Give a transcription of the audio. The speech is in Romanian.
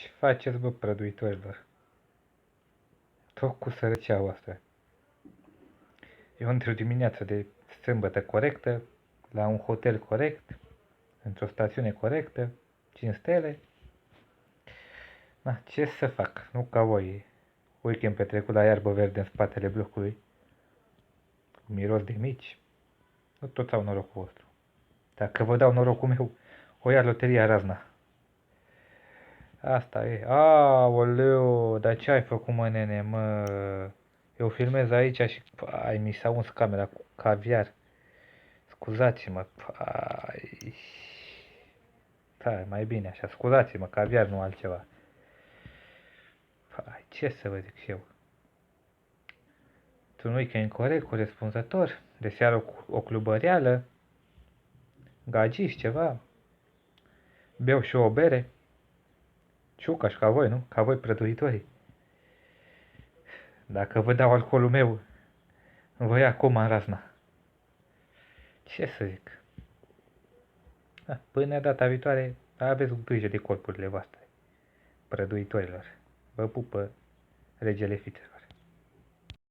Ce faceți, bă, prăduitorilor? Tot cu sărăceaua asta. Eu într-o dimineață de sâmbătă corectă, la un hotel corect, într-o stațiune corectă, 5 stele. Na, ce să fac? Nu ca voi. Weekend petrecut la iarbă verde în spatele blocului, cu miros de mici. Nu toți au norocul vostru. Dacă vă dau norocul meu, o ia loteria razna. Asta e. Aoleu, dar ce ai făcut, mă, nene, mă? Eu filmez aici și ai mi s-a uns camera cu caviar. Scuzați-mă, pai. Da, mai bine așa, scuzați-mă, caviar, nu altceva. Pai, ce să vă zic și eu? Un weekend corect, corespunzător, de seară o clubăreală, gagici, ceva. Beau și eu o bere. Ciucaș ca voi, nu? Ca voi prăduitorii. Dacă vă dau alcoolul meu, vă ia acum în razna. Ce să zic? Da, până data viitoare, aveți grijă de corpurile voastre, prăduitorilor. Vă pupă regele Fiță.